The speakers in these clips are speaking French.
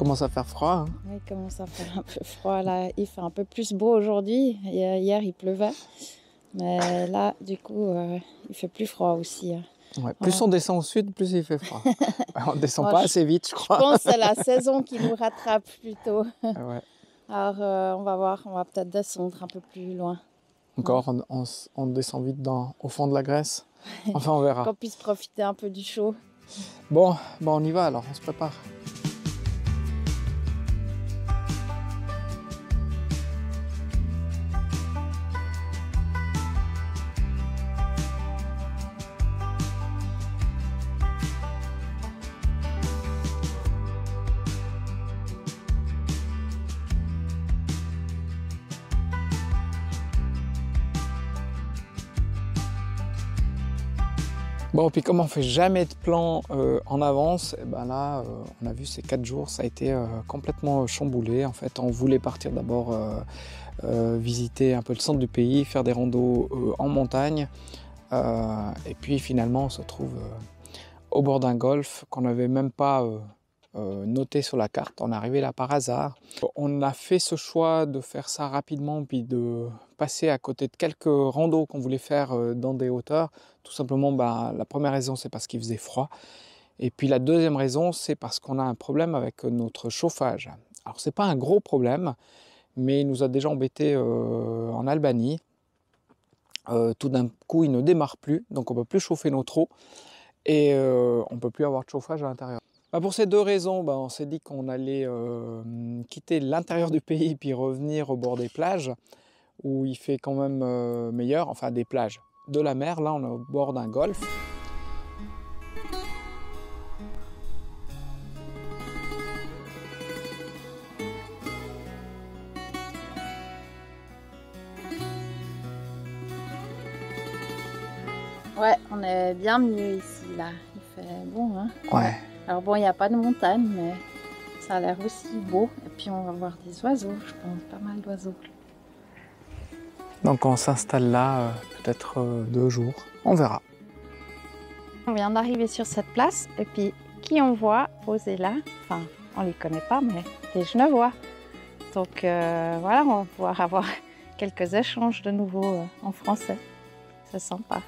Commence à faire froid. Hein. Oui, il commence à faire un peu froid. Là, il fait un peu plus beau aujourd'hui. Hier, il pleuvait. Mais là, du coup, il fait plus froid aussi. Ouais. Plus on descend au sud, plus il fait froid. On ne descend Moi, pas assez vite, je Je crois. pense que c'est la saison qui nous rattrape plutôt. Ouais. Alors, on va voir, on va peut-être descendre un peu plus loin. Encore, on descend vite au fond de la Grèce. Enfin, on verra. Qu'on puisse profiter un peu du chaud. Bon, on y va alors, on se prépare. Bon, puis comme on fait jamais de plan en avance, et ben là, on a vu ces 4 jours, ça a été complètement chamboulé. En fait, on voulait partir d'abord visiter un peu le centre du pays, faire des randos en montagne. Et puis finalement, on se trouve au bord d'un golfe qu'on n'avait même pas noté sur la carte. On est arrivé là par hasard. On a fait ce choix de faire ça rapidement, puis de passer à côté de quelques randos qu'on voulait faire dans des hauteurs. Tout simplement, la première raison, c'est parce qu'il faisait froid. Et puis la deuxième raison, c'est parce qu'on a un problème avec notre chauffage. Alors, c'est pas un gros problème, mais il nous a déjà embêtés en Albanie. Tout d'un coup, il ne démarre plus, donc on ne peut plus chauffer nos trous et on ne peut plus avoir de chauffage à l'intérieur. Pour ces deux raisons, on s'est dit qu'on allait quitter l'intérieur du pays puis revenir au bord des plages où il fait quand même meilleur, enfin des plages de la mer. Là, on est au bord d'un golfe. Ouais, on est bien mieux ici, là. Il fait bon, hein. Ouais. Alors bon, il n'y a pas de montagne, mais ça a l'air aussi beau. Et puis on va voir des oiseaux, je pense, pas mal d'oiseaux. Donc on s'installe là peut-être 2 jours. On verra. On vient d'arriver sur cette place, et puis qui on voit poser là, enfin, on les connaît pas, mais des Genevois. Donc voilà, on va pouvoir avoir quelques échanges de nouveau en français. C'est sympa.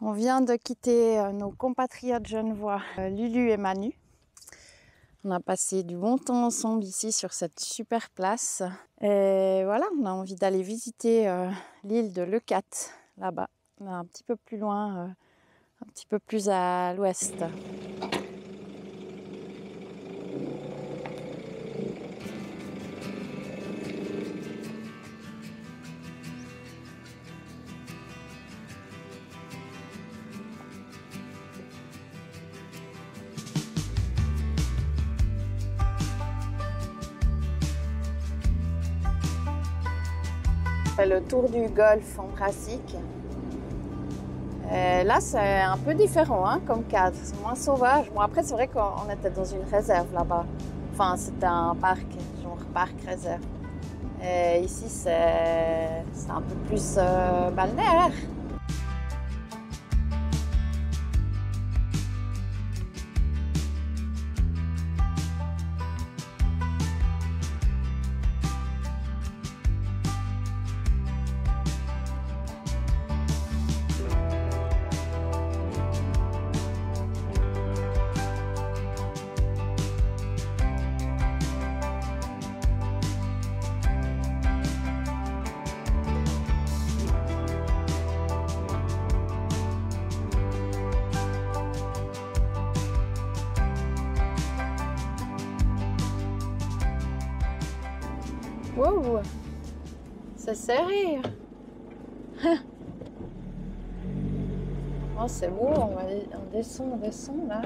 On vient de quitter nos compatriotes genevois, Lulu et Manu. On a passé du bon temps ensemble ici sur cette super place. Et voilà, on a envie d'aller visiter l'île de Leucate, là-bas, un petit peu plus loin, un petit peu plus à l'ouest. On fait le tour du golfe Ambracique. Et là, c'est un peu différent hein, comme cadre, c'est moins sauvage. Bon, après, c'est vrai qu'on était dans une réserve là-bas. Enfin, c'était un parc, genre parc-réserve. Et ici, c'est un peu plus balnéaire. Wow, c'est serré. Oh, c'est beau, on descend là.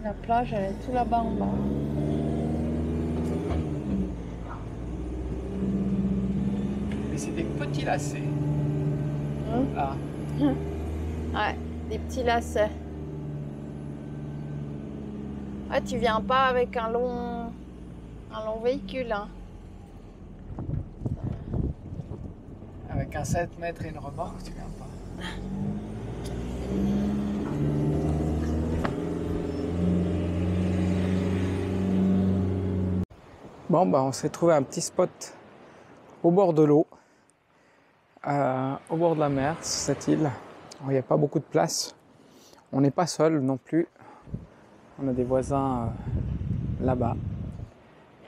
La plage, elle est tout là-bas en bas. Mais c'est des petits lacets. Là. Ouais, des petits lacets. Ouais, tu viens pas avec un long véhicule. Hein. Avec un 7 mètres et une remorque, tu viens pas. Bon, bah, on s'est trouvé un petit spot au bord de l'eau, au bord de la mer, sur cette île. Il n'y a pas beaucoup de place. On n'est pas seul non plus. On a des voisins là-bas.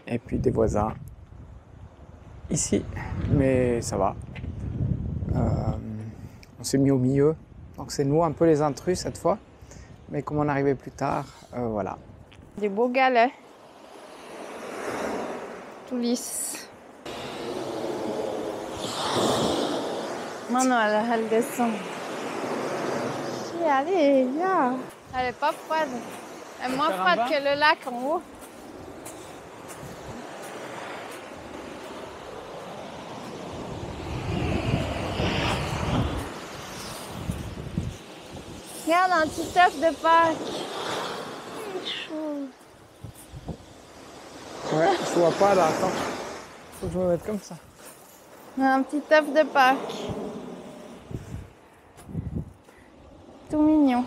Et puis des voisins ici. Mais ça va. On s'est mis au milieu. Donc c'est nous un peu les intrus cette fois. Mais comme on arrivait plus tard, voilà. Des beaux galets. Tout lisse. Maintenant, elle descend. Allez, viens. Elle est pas froide. Elle est moins froide que le lac en haut. Regarde, un petit œuf de Pâques. C'est chaud. Ouais, je vois pas là, attends. Faut que je me mette comme ça. Un petit œuf de Pâques. Tout mignon.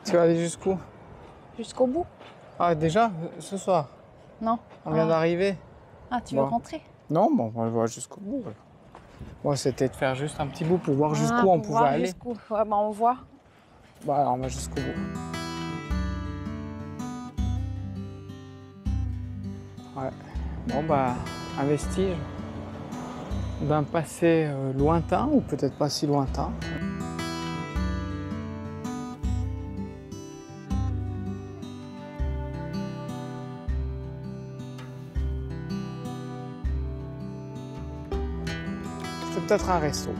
Tu vas aller jusqu'où? Jusqu'au bout? Ah, déjà, ce soir? Non. On vient d'arriver. Ah, tu veux rentrer? Non, bon, on va voir jusqu'au bout. Moi, c'était de faire juste un petit bout pour voir jusqu'où on pouvait aller. Ouais, bah on voit. Bah, alors, on va jusqu'au bout. Ouais. Bon, bah, un vestige d'un passé lointain, ou peut-être pas si lointain. C'est peut-être un resto.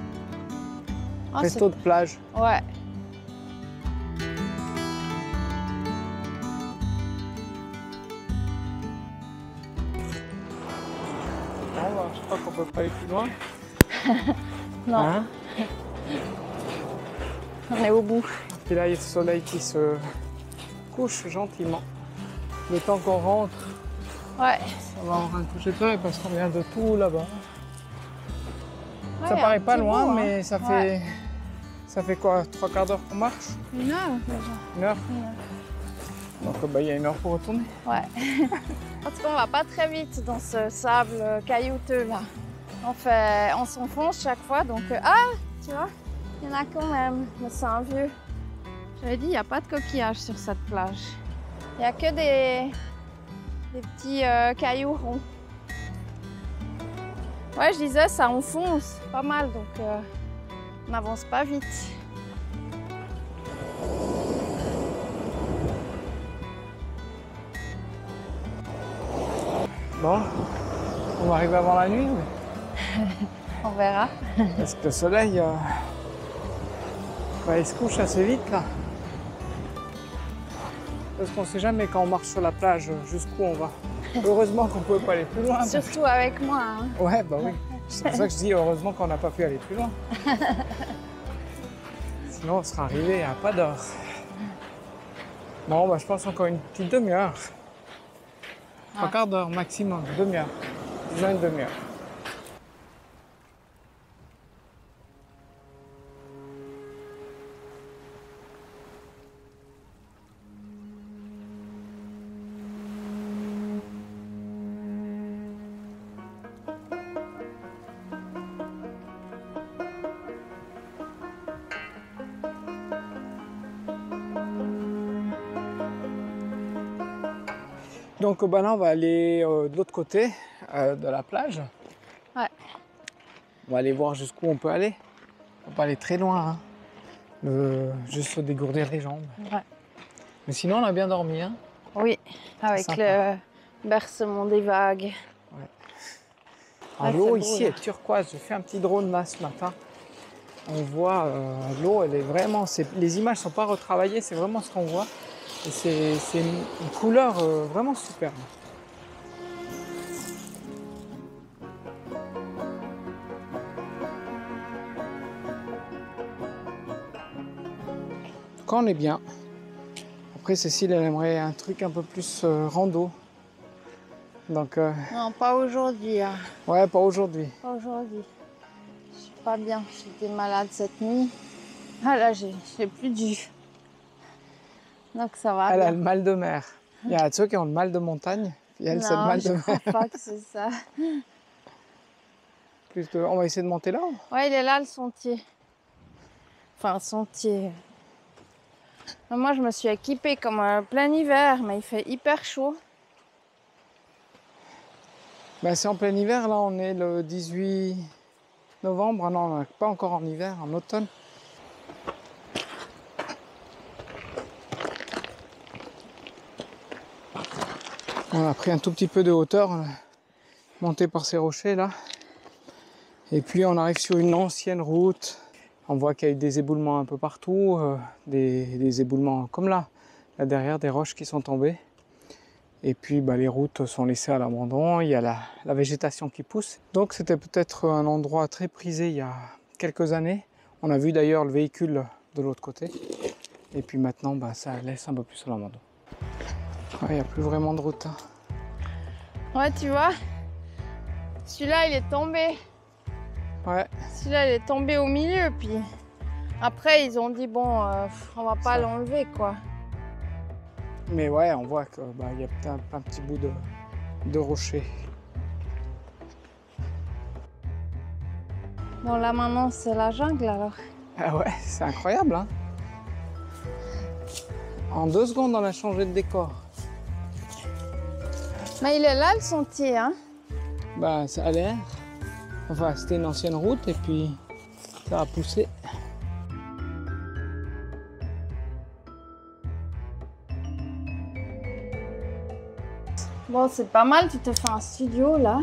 Ah, Resto de plage. Ouais. Bon, bah, je crois qu'on peut pas aller plus loin. Non. Hein? On est au bout. Et là, il y a le soleil qui se couche gentiment. Le temps qu'on rentre, Ouais. ça va avoir un coucher de soleil parce qu'on vient de tout là-bas. Ouais, Ça paraît pas loin, bout, mais hein. ça fait quoi, 3/4 d'heure qu'on marche? 1 heure déjà. 1 heure? Donc bah, il y a 1 heure pour retourner. Ouais. En tout cas, on va pas très vite dans ce sable caillouteux là. On s'enfonce chaque fois, donc tu vois, il y en a quand même, mais c'est un vieux. J'avais dit, il n'y a pas de coquillages sur cette plage. Il n'y a que des petits cailloux ronds. Ouais, je disais, ça enfonce pas mal, donc on n'avance pas vite. Bon, on va arriver avant la nuit. On verra. Parce que le soleil, il se couche assez vite là. Parce qu'on ne sait jamais quand on marche sur la plage jusqu'où on va. Heureusement qu'on ne pouvait pas aller plus loin. Surtout avec moi. Hein. Ouais, bah oui. C'est pour ça que je dis heureusement qu'on n'a pas pu aller plus loin. Sinon on serait arrivé à pas d'or. Bon, bah, je pense encore une petite demi-heure. Un quart d'heure maximum, demi-heure. Disons une demi-heure. Donc bah là, on va aller de l'autre côté de la plage. Ouais. On va aller voir jusqu'où on peut aller. On va pas aller très loin, hein. Juste se dégourdir les jambes. Ouais. Mais sinon, on a bien dormi. Hein. Oui, avec le bercement des vagues. Ouais. L'eau ici est turquoise. J'ai fait un petit drone là ce matin. On voit l'eau, elle est vraiment. Les images ne sont pas retravaillées, c'est vraiment ce qu'on voit. Et c'est une couleur vraiment superbe. Quand on est bien. Après, Cécile, elle aimerait un truc un peu plus rando. Donc, Non, pas aujourd'hui. Hein. Ouais, pas aujourd'hui. Pas aujourd'hui. Je suis pas bien. J'étais malade cette nuit. Ah là, j'ai plus du. Donc ça va. Elle bien. a le mal de mer. Il y a ceux qui ont le mal de montagne. Et elle, c'est le mal de mer. Je crois pas que c'est ça. On va essayer de monter là. Ouais, il est là le sentier. Enfin, sentier. Moi, je me suis équipée comme plein hiver, mais il fait hyper chaud. Ben, c'est en plein hiver, là, on est le 18 novembre. Ah non, on n'est pas encore en hiver, en automne. On a pris un tout petit peu de hauteur, on a monté par ces rochers là. Et puis on arrive sur une ancienne route. On voit qu'il y a eu des éboulements un peu partout, des éboulements comme là derrière, des roches qui sont tombées. Et puis bah, les routes sont laissées à l'abandon, il y a la végétation qui pousse. Donc c'était peut-être un endroit très prisé il y a quelques années. On a vu d'ailleurs le véhicule de l'autre côté. Et puis maintenant bah, ça laisse un peu plus à l'abandon. Il n'y a plus vraiment de route. Hein. Ouais, tu vois, celui-là, il est tombé. Ouais. Celui-là, il est tombé au milieu. Puis après, ils ont dit, bon, on va pas l'enlever, quoi. Mais ouais, on voit qu'il y a peut-être un petit bout de rocher. Bon, là, maintenant, c'est la jungle, alors. Ah ouais, c'est incroyable, hein. En 2 secondes, on a changé de décor. Mais il est là, le sentier, hein. Bah, ça a l'air. Enfin, c'était une ancienne route et puis ça a poussé. Bon, c'est pas mal, tu te fais un studio, là.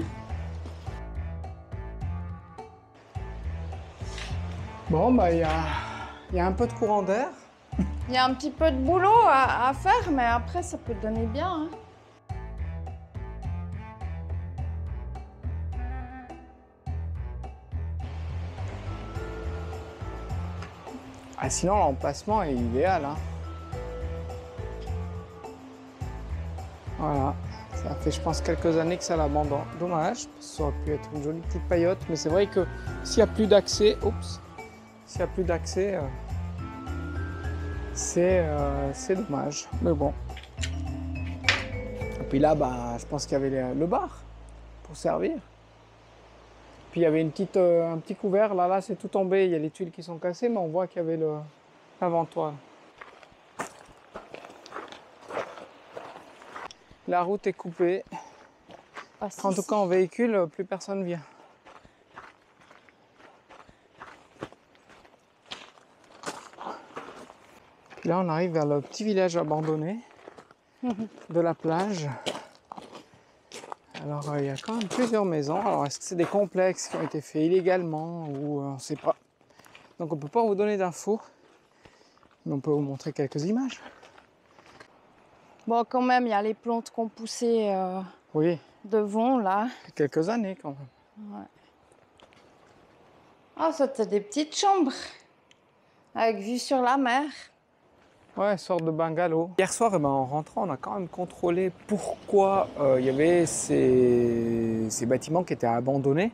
Bon, bah, il y a un peu de courant d'air. Il y a un petit peu de boulot à faire, mais après, ça peut donner bien, hein. Ah, sinon, l'emplacement est idéal, hein. Voilà. Ça fait, je pense, quelques années que ça l'abandonne. Dommage, ça aurait pu être une jolie petite paillote, mais c'est vrai que s'il n'y a plus d'accès, c'est dommage. Mais bon. Et puis là, bah, je pense qu'il y avait le bar pour servir. Puis il y avait un petit couvert. Là, c'est tout tombé. Il y a les tuiles qui sont cassées, mais on voit qu'il y avait l'avantoir. La route est coupée. Ah, si, En tout cas, en véhicule, plus personne vient. Puis là, on arrive vers le petit village abandonné de la plage. Alors, il y a quand même plusieurs maisons. Alors, est-ce que c'est des complexes qui ont été faits illégalement ou on ne sait pas. Donc, on ne peut pas vous donner d'infos, mais on peut vous montrer quelques images. Bon, quand même, il y a les plantes qu'on poussait Oui, devant, là. quelques années quand même. Ouais. Ah, c'était des petites chambres avec vue sur la mer. Ouais, sorte de bungalow. Hier soir, eh ben, en rentrant, on a quand même contrôlé pourquoi il y avait ces bâtiments qui étaient abandonnés.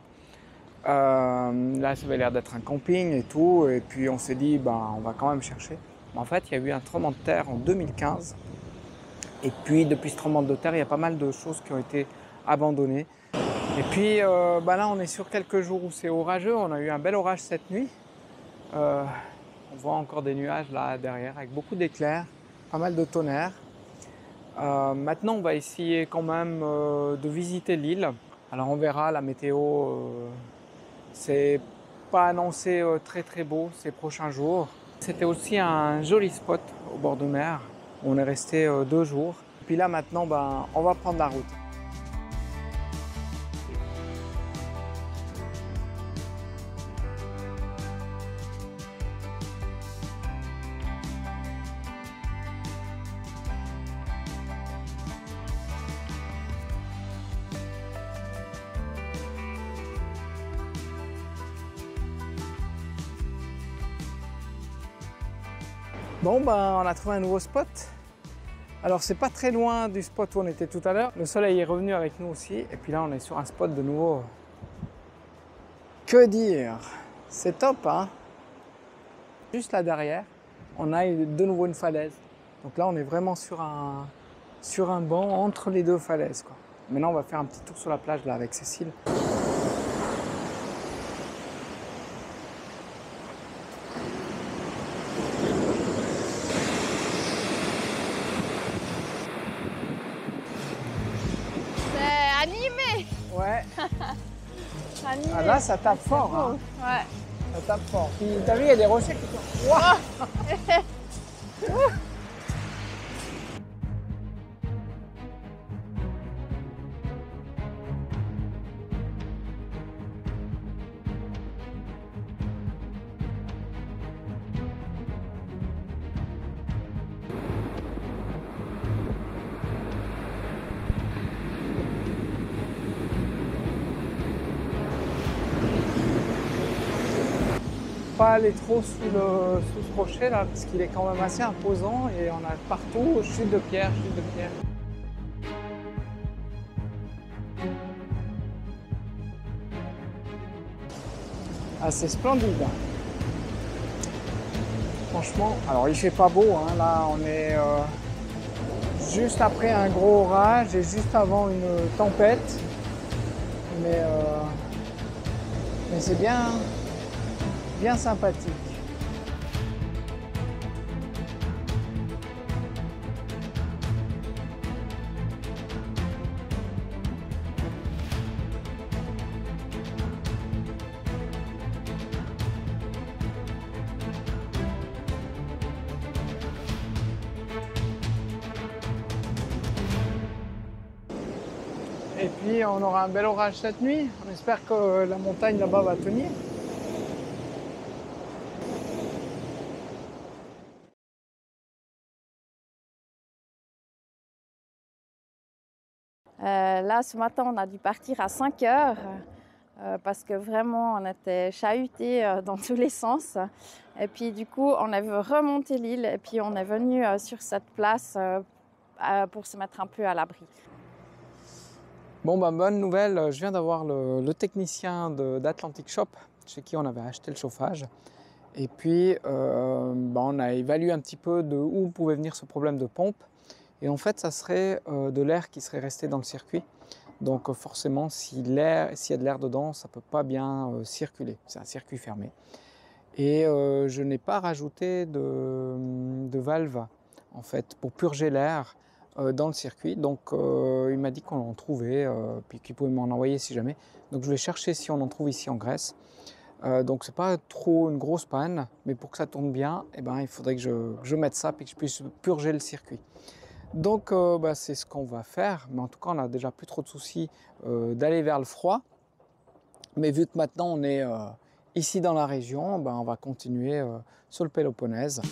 Là, ça avait l'air d'être un camping et tout. Et puis, on s'est dit, ben, on va quand même chercher. Mais en fait, il y a eu un tremblement de terre en 2015. Et puis, depuis ce tremblement de terre, il y a pas mal de choses qui ont été abandonnées. Et puis, ben là, on est sur quelques jours où c'est orageux. On a eu un bel orage cette nuit. On voit encore des nuages là derrière avec beaucoup d'éclairs, pas mal de tonnerre. Maintenant, on va essayer quand même de visiter l'île. Alors, on verra la météo. C'est pas annoncé très très beau ces prochains jours. C'était aussi un joli spot au bord de mer. On est resté 2 jours. Puis là, maintenant, ben, on va prendre la route. Bon, ben, on a trouvé un nouveau spot. Alors, c'est pas très loin du spot où on était tout à l'heure. Le soleil est revenu avec nous aussi. Et puis là, on est sur un spot de nouveau. Que dire? C'est top, hein? Juste là derrière, on a de nouveau une falaise. Donc là, on est vraiment sur un banc entre les deux falaises, quoi. Maintenant, on va faire un petit tour sur la plage là avec Cécile. C'est animé. Ouais. Animé. Ah, là, ça tape fort, hein. Ouais. Ça tape fort. Puis, t'as vu, il y a des rochers qui sont... Ouah. Pas aller trop sous ce rocher là, parce qu'il est quand même assez imposant et on a partout chute de pierre, chute de pierre. Ah, c'est splendide. Franchement, alors il fait pas beau, hein. Là on est juste après un gros orage et juste avant une tempête. Mais c'est bien sympathique. Et puis on aura un bel orage cette nuit. On espère que la montagne là-bas va tenir. Là, ce matin, on a dû partir à 5 heures parce que vraiment, on était chahutés dans tous les sens. Et puis, du coup, on a remonté l'île et puis on est venu sur cette place pour se mettre un peu à l'abri. Bon, bah, bonne nouvelle, je viens d'avoir le technicien d'Atlantic Shop chez qui on avait acheté le chauffage. Et puis, bah, on a évalué un petit peu de où pouvait venir ce problème de pompe. Et en fait, ça serait de l'air qui serait resté dans le circuit. Donc forcément, s'il y a de l'air dedans, ça ne peut pas bien circuler. C'est un circuit fermé. Et je n'ai pas rajouté de valve en fait, pour purger l'air dans le circuit. Donc il m'a dit qu'on en trouvait, puis qu'il pouvait m'en envoyer si jamais. Donc je vais chercher si on en trouve ici en Grèce. Donc c'est pas trop une grosse panne, mais pour que ça tourne bien, eh ben, il faudrait que je mette ça et que je puisse purger le circuit. Donc bah, c'est ce qu'on va faire, mais en tout cas on n'a déjà plus trop de soucis d'aller vers le froid. Mais vu que maintenant on est ici dans la région, ben, on va continuer sur le Péloponnèse.